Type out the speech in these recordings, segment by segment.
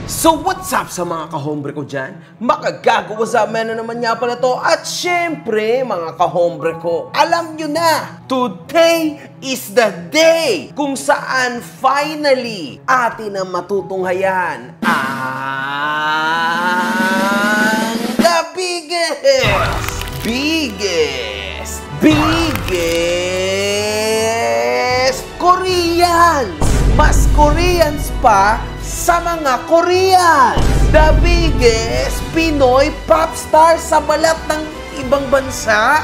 So what's up sa mga kahombre ko dyan? Makagagawa sa amin na naman nga pala to. At syempre, mga kahombre ko, alam nyo na, today is the day kung saan finally atin ang matutunghayan ang the biggest Koreans! Mas Koreans pa sa mga Korean! The biggest Pinoy pop star sa balat ng ibang bansa!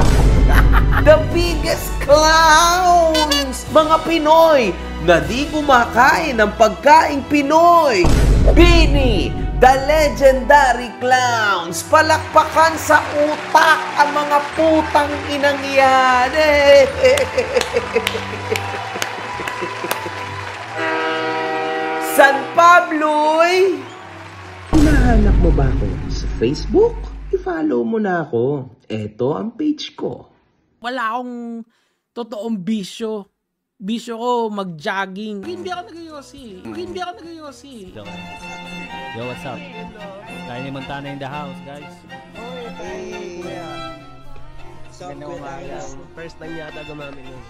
The biggest clowns! Mga Pinoy na di kumakain ng pagkaing Pinoy! Bini! The legendary clowns! Palakpakan sa utak ang mga putang inang yan! San Pablo'y! Hinahanap mo ba ako sa Facebook? I-follow mo na ako. Eto ang page ko. Wala akong totoong bisyo. Bisyo ko mag-jogging. Hindi ako nag-yosi. Yo, what's up? Tiny Montana in the house, guys. First time yata gumamit nun.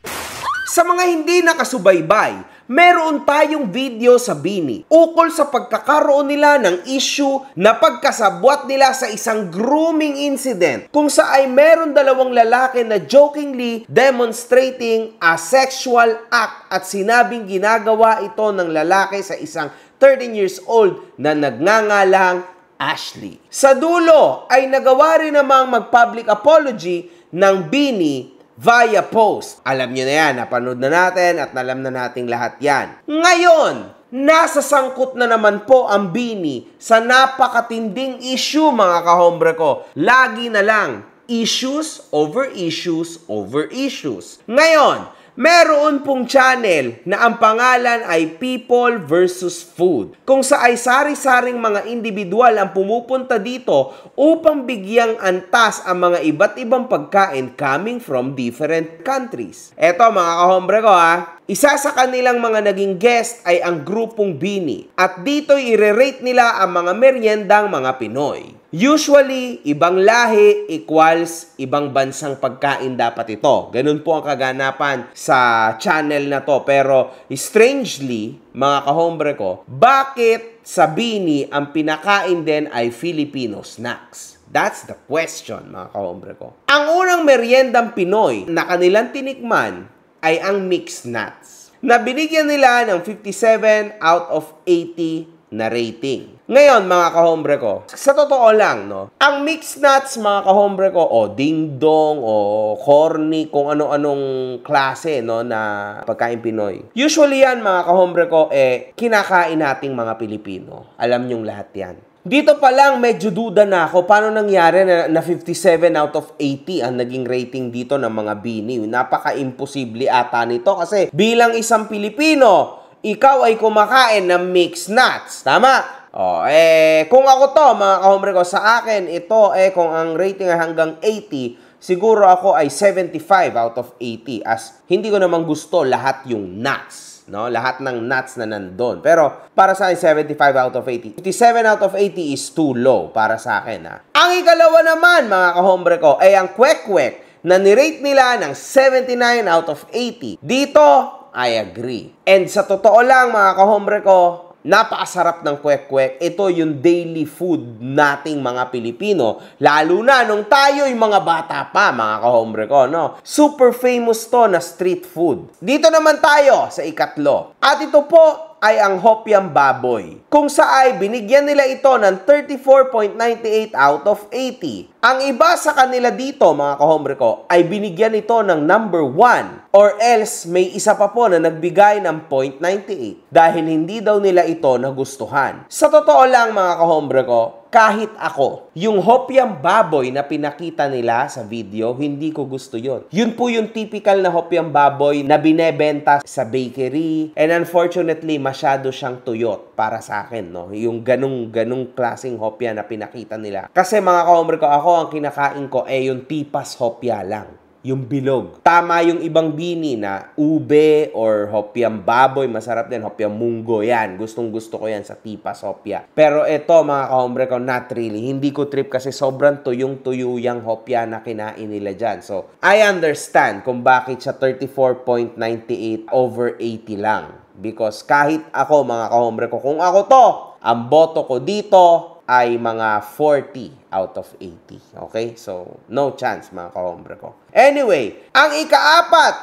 Sa mga hindi nakasubaybay, meron tayong video sa Bini ukol sa pagkakaroon nila ng issue na pagkasabwat nila sa isang grooming incident kung saan meron dalawang lalaki na jokingly demonstrating a sexual act at sinabing ginagawa ito ng lalaki sa isang 13 years old na nagngangalang Ashley. Sa dulo ay nagawa rin namang mag-public apology ng Bini via post. Alam nyo na yan, napanood na natin at alam na nating lahat yan. Ngayon, nasa sangkot na naman po ang Bini sa napakatinding issue mga kahombre ko. Lagi na lang, issues over issues over issues. Ngayon, meron pong channel na ang pangalan ay People versus Food. Kung sa ay sari-saring mga individual ang pumupunta dito upang bigyang antas ang mga iba't ibang pagkain coming from different countries. Eto mga kahombre ko isa sa kanilang mga naging guest ay ang grupong Bini. At dito i-rate nila ang mga meriendang mga Pinoy. Usually, ibang lahi equals ibang bansang pagkain dapat ito. Ganun po ang kaganapan sa channel na to. Pero strangely, mga kahombre ko, bakit sa Bini ang pinakain din ay Filipino snacks? That's the question, mga kahombre ko. Ang unang meriendang Pinoy na kanilang tinikman ay ang mixed nuts, na binigyan nila ng 57 out of 80 na rating. Ngayon, mga kahombre ko, sa totoo lang, no, ang mixed nuts, mga kahombre ko, ding-dong, corny, kung ano-anong klase, no, na pagkain Pinoy. Usually yan, mga kahombre ko, kinakain nating mga Pilipino. Alam nyong lahat yan. Dito pa lang, medyo duda na ako. Paano nangyari na 57 out of 80 ang naging rating dito ng mga Bini? Napaka-imposible ata nito kasi bilang isang Pilipino, ikaw ay kumakain ng mixed nuts. Tama? Kung ako to, mga kahombre ko, sa akin, ito, kung ang rating ay hanggang 80, siguro ako ay 75 out of 80 as hindi ko naman gusto lahat yung nuts. No, lahat ng nuts na nandun. Pero para sa akin, 75 out of 80. 57 out of 80 is too low para sa akin. Ang ikalawa naman, mga kahombre ko, ay ang kwek-kwek na nirate nila ng 79 out of 80. Dito, I agree. And sa totoo lang, mga kahombre ko, napakasarap ng kwek-kwek. Ito yung daily food nating mga Pilipino. Lalo na nung tayo yung mga bata pa, mga kahombre ko, no? Super famous to na street food. Dito naman tayo sa ikatlo. At ito po ay ang hopyang baboy. Kung saay binigyan nila ito ng 34.98 out of 80. Ang iba sa kanila dito, mga kahombre ko, ay binigyan ito ng number 1 or else may isa pa po na nagbigay ng 0.98 dahil hindi daw nila ito nagustuhan. Sa totoo lang, mga kahombre ko, kahit ako, yung hopyang baboy na pinakita nila sa video, hindi ko gusto yon. Yun po yung typical na hopyang baboy na binebenta sa bakery. And unfortunately, masyado siyang tuyot para sa akin, no? Yung ganung klaseng hopya na pinakita nila. Kasi mga kahombre ko, ako ang kinakain ko yung tipas hopya lang. yung bilog. Tama yung ibang bini na ube or hopyang baboy, masarap din, hopyang munggo, yan. Gustong-gusto ko yan sa tipas hopya. Pero ito, mga kahombre ko, not really. Hindi ko trip kasi sobrang tuyong-tuyo yung hopya na kinain nila dyan. So, I understand kung bakit siya 34.98 over 80 lang. Because kahit ako, mga kahombre ko, kung ako to, ang boto ko dito ay mga 40 out of 80. Okay? So, no chance, mga kahombre ko. Anyway, ang ikaapat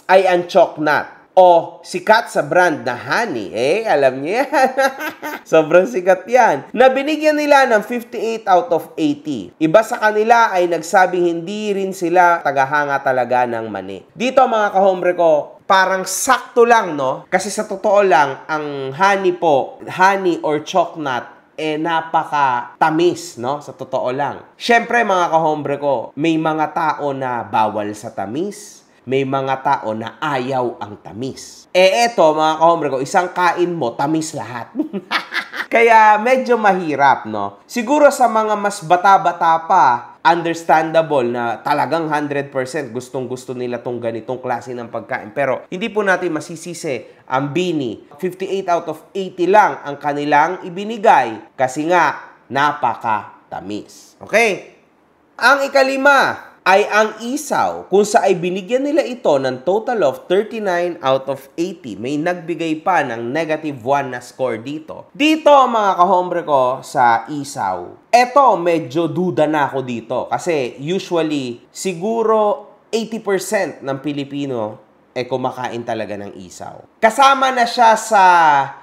ay ang Chocnut o sikat sa brand na Honey. Alam niyo yan. Sobrang sikat yan. Na binigyan nila ng 58 out of 80. Iba sa kanila ay nagsabing hindi rin sila tagahanga talaga ng mani. Dito, mga kahombre ko, parang sakto lang, no? Kasi sa totoo lang, ang honey or Chocnut, napaka-tamis, no? Sa totoo lang. Siyempre, mga kahombre ko, may mga tao na bawal sa tamis. May mga tao na ayaw ang tamis. Eto, mga kahombre ko, isang kain mo, tamis lahat. Kaya medyo mahirap, no? Siguro sa mga mas bata-bata pa, understandable na talagang 100% gustong-gusto nila tong ganitong klase ng pagkain. Pero hindi po natin masisisi ang bini. 58 out of 80 lang ang kanilang ibinigay kasi nga napaka-tamis. Okay? Ang ikalima ay ang isaw, kung sa ay binigyan nila ito ng total of 39 out of 80. May nagbigay pa ng -1 na score dito. Dito, mga kahombre ko, sa isaw, eto, medyo duda na ako dito. Kasi usually, siguro 80% ng Pilipino kumakain talaga ng isaw. Kasama na siya sa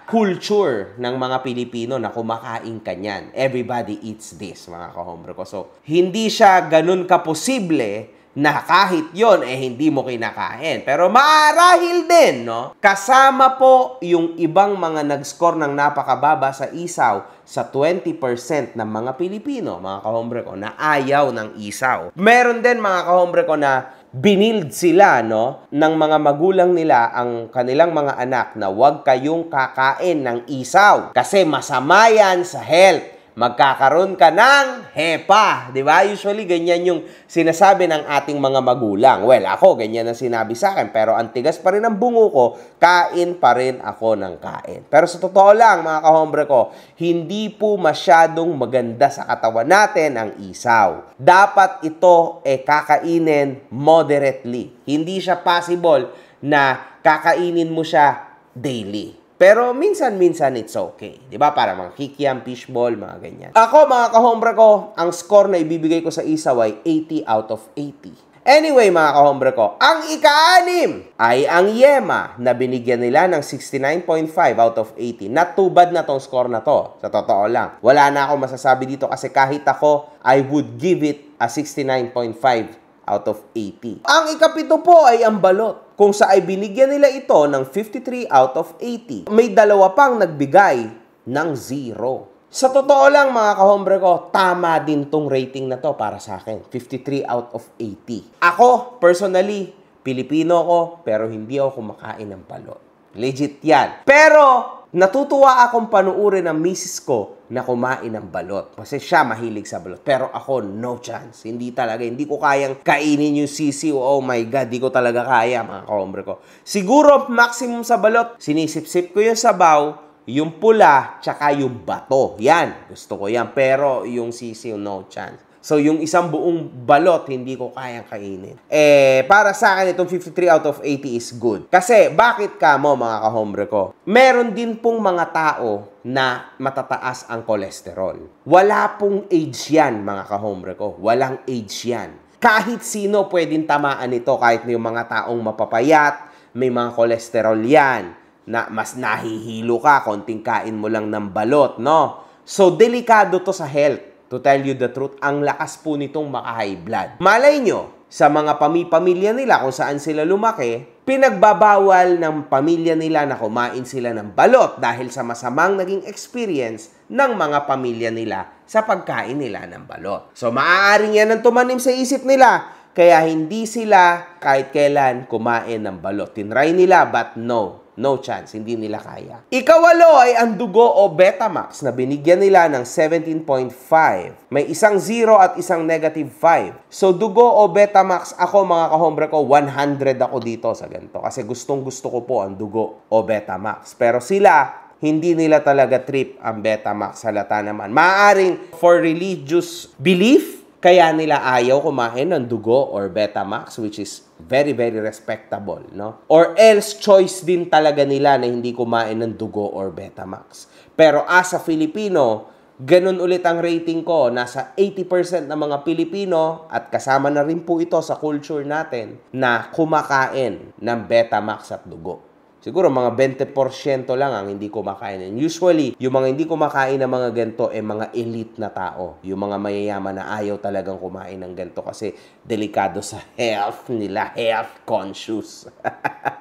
culture ng mga Pilipino na kumakain kanyan. Everybody eats this, mga kahombre ko. So, hindi siya ganun kaposible na kahit yon hindi mo kinakain. Pero maarahil din, no? Kasama po yung ibang mga nag-score ng napakababa sa isaw sa 20% ng mga Pilipino, mga kahombre ko, na ayaw ng isaw. Meron din, mga kahombre ko, na binild sila, no, ng mga magulang nila ang kanilang mga anak na huwag kayong kakain ng isaw kasi masama yan sa health. Magkakaroon ka ng hepa. Di ba? Usually, ganyan yung sinasabi ng ating mga magulang. Well, ako, ganyan ang sinabi sa akin. Pero ang tigas pa rin ang bungo ko, kain pa rin ako ng kain. Pero sa totoo lang, mga kahombre ko, hindi po masyadong maganda sa katawan natin ang isaw. Dapat ito kakainin moderately. Hindi siya possible na kakainin mo siya daily. Pero minsan-minsan it's okay. Diba? Para mga kikiam, fishball, mga ganyan. Ako, mga kahombre ko, ang score na ibibigay ko sa isaw ay 80 out of 80. Anyway, mga kahombre ko, ang ika-anim ay ang yema na binigyan nila ng 69.5 out of 80. Not too bad na tong score na to. Sa totoo lang. Wala na ako masasabi dito kasi kahit ako, I would give it a 69.5 out of 80. Ang ikapito po ay ang balot. Kung sa ay binigyan nila ito ng 53 out of 80. May dalawa pang nagbigay ng 0. Sa totoo lang, mga kahombre ko, tama din tong rating na to para sa akin. 53 out of 80. Ako, personally, Pilipino ko, pero hindi ako kumakain ng balot. Legit yan. Pero, natutuwa akong panuurin ng misis ko na kumain ng balot. Kasi siya mahilig sa balot. Pero ako, no chance. Hindi talaga. Hindi ko kayang kainin yung sisiw. Oh my God, di ko talaga kaya, mga kahombre ko. Siguro, maximum sa balot, sinisip-sip ko yung sabaw, yung pula, tsaka yung bato. Yan. Gusto ko yan. Pero yung sisiw, no chance. So, yung isang buong balot, hindi ko kayang kainin. Para sa akin, itong 53 out of 80 is good. Kasi, bakit ka mo, mga kahombre ko? Meron din pong mga tao na matataas ang kolesterol. Wala pong age yan, mga kahombre ko. Walang age yan. Kahit sino pwedeng tamaan ito, kahit yung mga taong mapapayat, may mga kolesterol yan, na mas nahihilo ka, konting kain mo lang ng balot, no? So, delikado to sa health. To tell you the truth, ang lakas po nitong maka-high blood. Malay nyo, sa mga pamilya nila kung saan sila lumaki, pinagbabawal ng pamilya nila na kumain sila ng balot dahil sa masamang naging experience ng mga pamilya nila sa pagkain nila ng balot. So, maaaring yan ang tumanim sa isip nila, kaya hindi sila kahit kailan kumain ng balot. Tinry nila, but no. No chance, hindi nila kaya. Ikawalo ay ang dugo o Betamax na binigyan nila ng 17.5. May isang 0 at isang negative 5. So dugo o Betamax, ako mga kahombre ko, 100 ako dito sa ganito. Kasi gustong gusto ko po ang dugo o Betamax. Pero sila, hindi nila talaga trip ang Betamax, halata naman. Maaaring for religious belief, kaya nila ayaw kumain ng dugo or Betamax, which is very, very respectable, no? Or else, choice din talaga nila na hindi kumain ng dugo or Betamax. Pero as a Filipino, ganun ulit ang rating ko. Nasa 80% ng mga Pilipino, at kasama na rin po ito sa culture natin, na kumakain ng Betamax at dugo. Siguro mga 20% lang ang hindi kumakain. And usually, yung mga hindi kumakain ng mga ganito ay mga elite na tao. Yung mga mayayaman na ayaw talagang kumain ng ganito kasi delikado sa health nila, health conscious.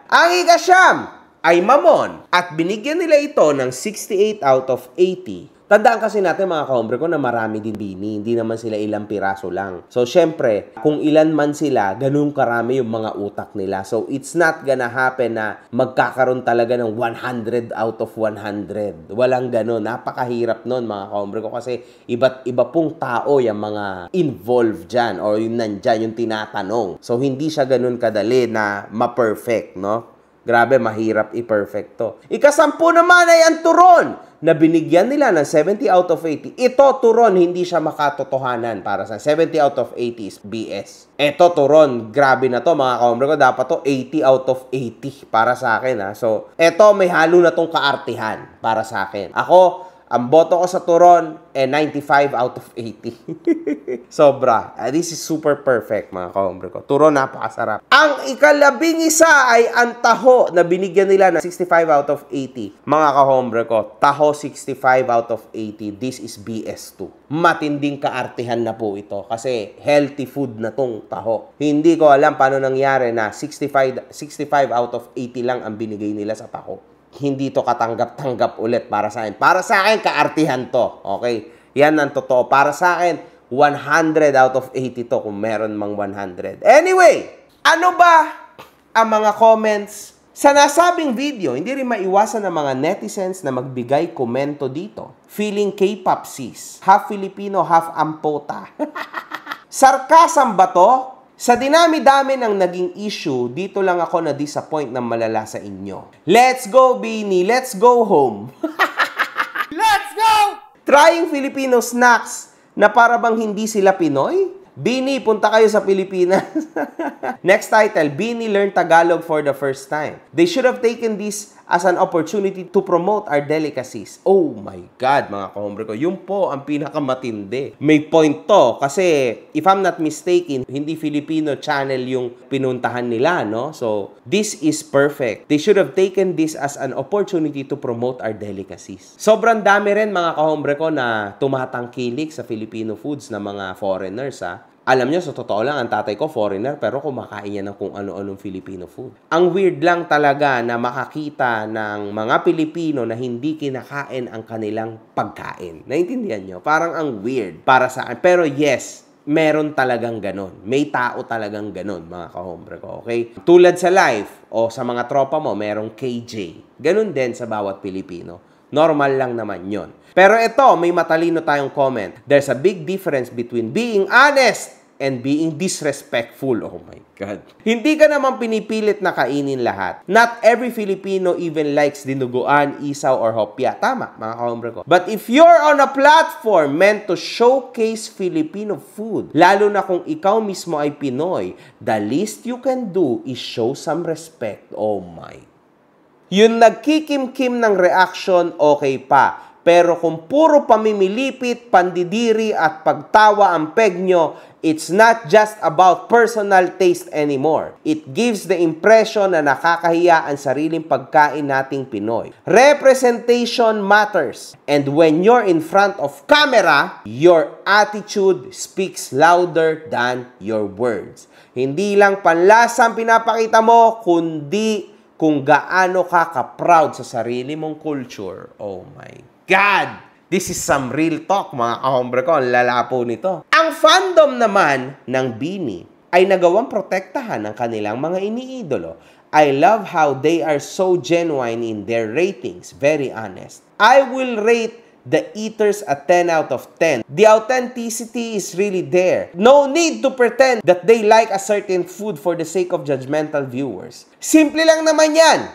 Ang ikasyam ay mamon at binigyan nila ito ng 68 out of 80. Tandaan kasi natin mga kahombre ko na marami din bini. Hindi naman sila ilang piraso lang. So, syempre, kung ilan man sila, ganun karami yung mga utak nila. So, it's not gonna happen na magkakaroon talaga ng 100 out of 100. Walang ganun. Napakahirap nun mga kahombre ko kasi iba't iba pong tao yung mga involved dyan or yung nandyan, yung tinatanong. So, hindi siya ganun kadali na ma-perfect, no? Grabe, mahirap i-perfect to. Ikasampu naman ay ang turon na binigyan nila ng 70 out of 80. Ito, turon, hindi siya makatotohanan para sa 70 out of 80 is BS. Ito, turon, grabe na to mga kahombre ko. Dapat to 80 out of 80 para sa akin. Ha? So, ito, may halo na tong kaartihan para sa akin. Ako, ang boto ko sa turon, 95 out of 80. Sobra. This is super perfect, mga kahombre ko. Turon, napakasarap. Ang ikalabing isa ay ang taho na binigyan nila ng 65 out of 80. Mga kahombre ko, taho 65 out of 80. This is BS2. Matinding kaartihan na po ito kasi healthy food na tong taho. Hindi ko alam paano nangyari na 65 out of 80 lang ang binigay nila sa taho. Hindi to katanggap-tanggap ulit para sa akin. Para sa akin, kaartihan to. Okay? Yan ang totoo. Para sa akin, 100 out of 80 to kung meron mang 100. Anyway, ano ba ang mga comments sa nasabing video? Hindi rin maiwasan ng mga netizens na magbigay komento dito. Feeling K-pop sis. Half Filipino, half ampota. Sarkasam ba to? Sa dinami-dami ng naging issue, dito lang ako na-disappoint ng malala sa inyo. Let's go, Bini! Let's go home! Let's go! Trying Filipino snacks na para bang hindi sila Pinoy? Bini, punta kayo sa Pilipinas. Next title, Bini learned Tagalog for the first time. They should have taken this as an opportunity to promote our delicacies. Oh my God, mga kahombre ko. Yun po ang pinakamatindi. May point to kasi if I'm not mistaken, hindi Filipino channel yung pinuntahan nila, no? So, this is perfect. They should have taken this as an opportunity to promote our delicacies. Sobrang dami rin mga kahombre ko na tumatangkilik sa Filipino foods na mga foreigners, ha? Alam nyo, sa totoo lang, ang tatay ko foreigner, pero kumakain niya ng kung ano-anong Filipino food. Ang weird lang talaga na makakita ng mga Pilipino na hindi kinakain ang kanilang pagkain. Naintindihan nyo? Parang ang weird para sa akin. Pero yes, meron talagang ganon. May tao talagang ganon, mga kahombre ko. Okay? Tulad sa life o sa mga tropa mo, merong KJ. Ganon din sa bawat Pilipino. Normal lang naman yon. Pero ito, may matalino tayong comment. There's a big difference between being honest and being disrespectful. Oh my God. Hindi ka naman pinipilit na kainin lahat. Not every Filipino even likes dinuguan, isaw, or hopya. Tama, mga kahombre ko. But if you're on a platform meant to showcase Filipino food, lalo na kung ikaw mismo ay Pinoy, the least you can do is show some respect. Oh my. Yung nagkikim-kim ng reaction, okay pa. Pero kung puro pamimilipit, pandidiri at pagtawa ang peg nyo, it's not just about personal taste anymore. It gives the impression na nakakahiya ang sariling pagkain nating Pinoy. Representation matters. And when you're in front of camera, your attitude speaks louder than your words. Hindi lang panlasa ang pinapakita mo, kundi kung gaano ka ka-proud sa sarili mong culture. Oh my God! This is some real talk, mga kahombre ko. Ang lalapo nito. Ang fandom naman ng Bini ay nagawang protektahan ng kanilang mga iniidolo I love how they are so genuine in their ratings. Very honest. I will rate the eaters a 10 out of 10. The authenticity is really there. No need to pretend that they like a certain food for the sake of judgmental viewers. Simple lang naman yan.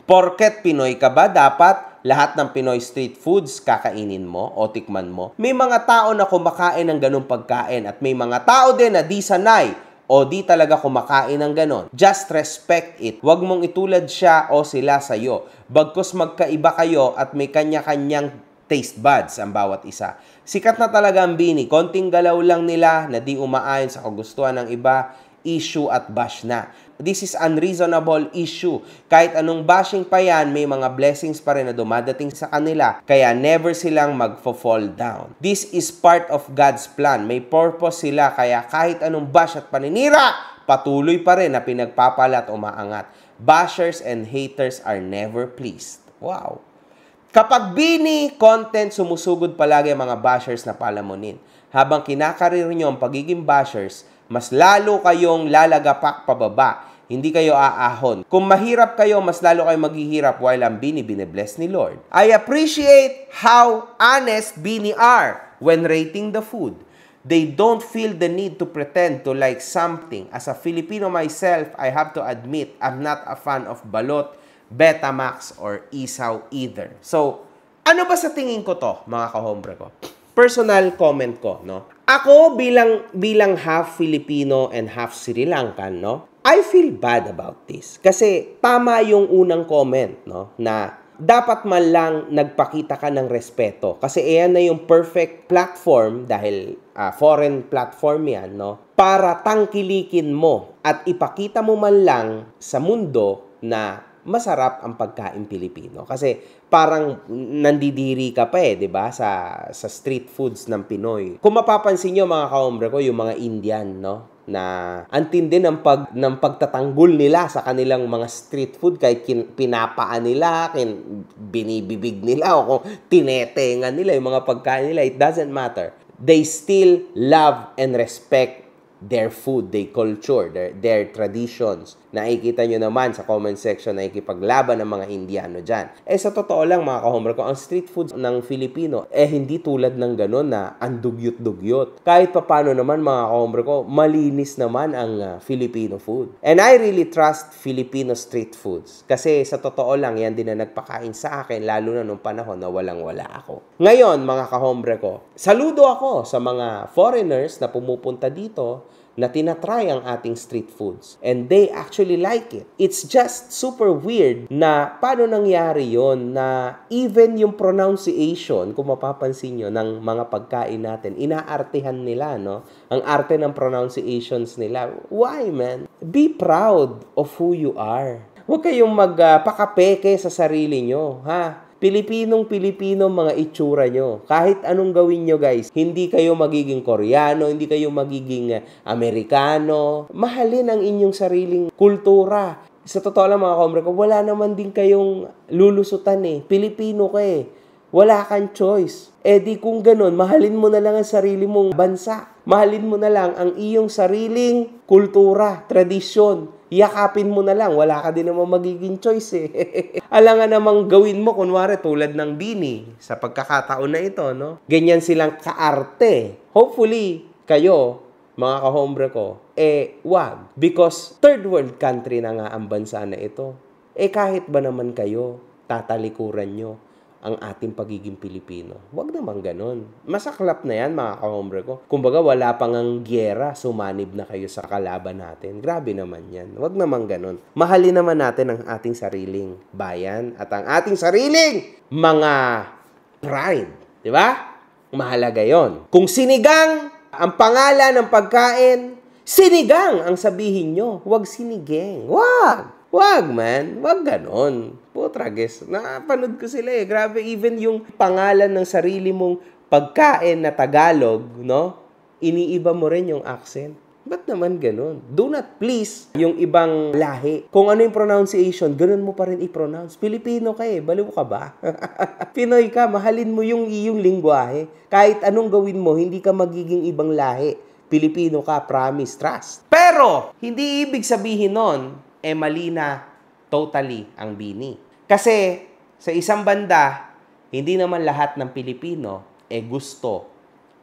Porket Pinoy ka ba, dapat lahat ng Pinoy street foods kakainin mo o tikman mo? May mga tao na kumakain ng ganung pagkain at may mga tao din na di sanay o di talaga kumakain ng ganon. Just respect it. Huwag mong itulad siya o sila sa'yo. Bagkus magkaiba kayo at may kanya-kanyang taste buds ang bawat isa. Sikat na talaga ang Bini. Konting galaw lang nila na di umaayon sa kagustuhan ng iba, issue at bash na. This is unreasonable issue. Kahit anong bashing pa yan, may mga blessings pa rin na dumadating sa kanila. Kaya never silang magfo-fall down. This is part of God's plan. May purpose sila. Kaya kahit anong bash at paninira, patuloy pa rin na pinagpapala at umaangat. Bashers and haters are never pleased. Wow. Kapag Bini content, sumusugod palagi ang mga bashers na palamunin. Habang kinakarir nyo ang pagiging bashers, mas lalo kayong lalagapak pababa. Hindi kayo aahon. Kung mahirap kayo, mas lalo kayo maghihirap while ang Bini bine-bless ni Lord. I appreciate how honest Bini are when rating the food. They don't feel the need to pretend to like something. As a Filipino myself, I have to admit, I'm not a fan of balot, Betamax, or isaw either. So, ano ba sa tingin ko to, mga kahombre ko? Personal comment ko, no? Ako bilang half Filipino and half Sri Lankan, no? I feel bad about this. Kasi tama yung unang comment, no? Na dapat man lang nagpakita ka ng respeto. Kasi iyan na yung perfect platform dahil foreign platform yan, no? Para tangkilikin mo at ipakita mo man lang sa mundo na masarap ang pagkain Pilipino. Kasi parang nandidiri ka pa di ba? Sa street foods ng Pinoy. Kung mapapansin nyo mga kahombre ko, yung mga Indian, no? Na antindi ng pagtatanggol nila sa kanilang mga street food kahit pinapaan nila, binibibig nila o kung tinetengan nila yung mga pagkain nila, it doesn't matter. They still love and respect their food, their culture, their traditions. Nakikita nyo naman sa comment section na ikipaglaban ng mga Indiano dyan. Sa totoo lang mga kahombre ko, ang street foods ng Filipino, hindi tulad ng gano'n na ang dugyot-dugyot. Kahit papano naman mga kahombre ko, malinis naman ang Filipino food. And I really trust Filipino street foods. Kasi sa totoo lang, yan din na nagpakain sa akin, lalo na nung panahon na walang-wala ako. Ngayon mga kahombre ko, saludo ako sa mga foreigners na pumupunta dito na tinatry ang ating street foods. And they actually like it. It's just super weird na paano nangyari yon na even yung pronunciation, kung mapapansin nyo, ng mga pagkain natin, inaartehan nila, no? Ang arte ng pronunciations nila. Why, man? Be proud of who you are. Huwag kayong magpakapeke sa sarili nyo, ha? Pilipinong-Pilipino mga itsura nyo. Kahit anong gawin nyo, guys, hindi kayo magiging Koreano, hindi kayo magiging Amerikano. Mahalin ang inyong sariling kultura. Sa totoo lang mga kahombre ko, wala naman din kayong lulusutan Pilipino ka Wala kang choice. Di kung ganun, mahalin mo na lang ang sarili mong bansa. Mahalin mo na lang ang iyong sariling kultura, tradisyon. Yakapin mo na lang, wala ka din naman magiging choice Alangan namang gawin mo, kunwari tulad ng Bini, sa pagkakataon na ito, no? Ganyan silang kaarte. Hopefully, kayo, mga kahombre ko, wag. Because third world country na nga ang bansa na ito. Kahit ba naman kayo, tatalikuran nyo ang ating pagiging Pilipino. Huwag naman ganun. Masaklap na yan, mga kahombre ko. Kumbaga, wala pang ang gyera, sumanib na kayo sa kalaban natin. Grabe naman yan. Huwag naman ganun. Mahalin naman natin ang ating sariling bayan at ang ating sariling mga pride. Di ba? Mahalaga yon. Kung sinigang ang pangalan ng pagkain, sinigang ang sabihin nyo. Huwag sinigeng. Wag! Wag, man. Wag ganon. Putrages. Napanood ko sila Grabe, even yung pangalan ng sarili mong pagkain na Tagalog, no? Iniiba mo rin yung accent. Ba't naman ganon? Do not please yung ibang lahi. Kung ano yung pronunciation, ganon mo pa rin i-pronounce. Pilipino ka baliw ka ba? Pinoy ka, mahalin mo yung iyong lingwahe. Kahit anong gawin mo, hindi ka magiging ibang lahi. Pilipino ka, promise, trust. Pero, hindi ibig sabihin nun, mali na totally ang Bini. Kasi sa isang banda, hindi naman lahat ng Pilipino gusto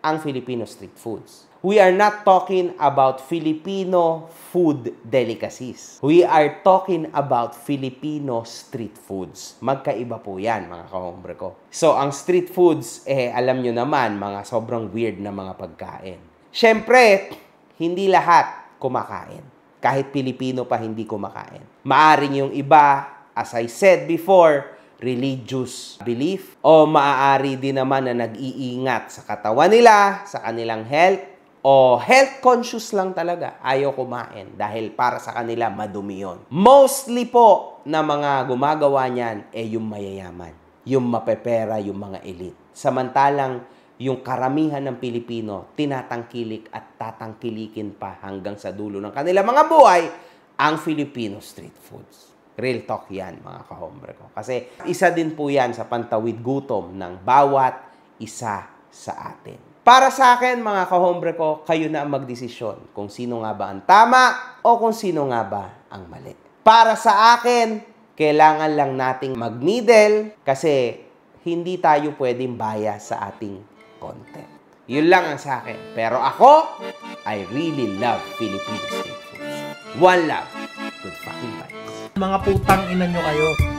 ang Filipino street foods. We are not talking about Filipino food delicacies. We are talking about Filipino street foods. Magkaiba po yan, mga kahombre ko. So, ang street foods, alam nyo naman, mga sobrang weird na mga pagkain. Siyempre, hindi lahat kumakain. Kahit Pilipino pa hindi kumakain. Maaring yung iba, as I said before, religious belief. O maaari din naman na nag-iingat sa katawan nila, sa kanilang health, o health conscious lang talaga, ayaw kumain dahil para sa kanila madumi yun. Mostly po na mga gumagawa niyan yung mayayaman, yung mapepera, yung mga elite. Samantalang yung karamihan ng Pilipino tinatangkilik at tatangkilikin pa hanggang sa dulo ng kanila mga buhay ang Filipino street foods. Real talk yan, mga kahombre ko. Kasi isa din po yan sa pantawid gutom ng bawat isa sa atin. Para sa akin, mga kahombre ko, kayo na ang magdesisyon kung sino nga ba ang tama o kung sino nga ba ang mali. Para sa akin, kailangan lang nating mag-middle kasi hindi tayo pwedeng bias sa ating content. Yun lang ang sa akin. Pero ako, I really love Filipino street foods. One love. Good fucking vibes. Mga putang ina nyo kayo.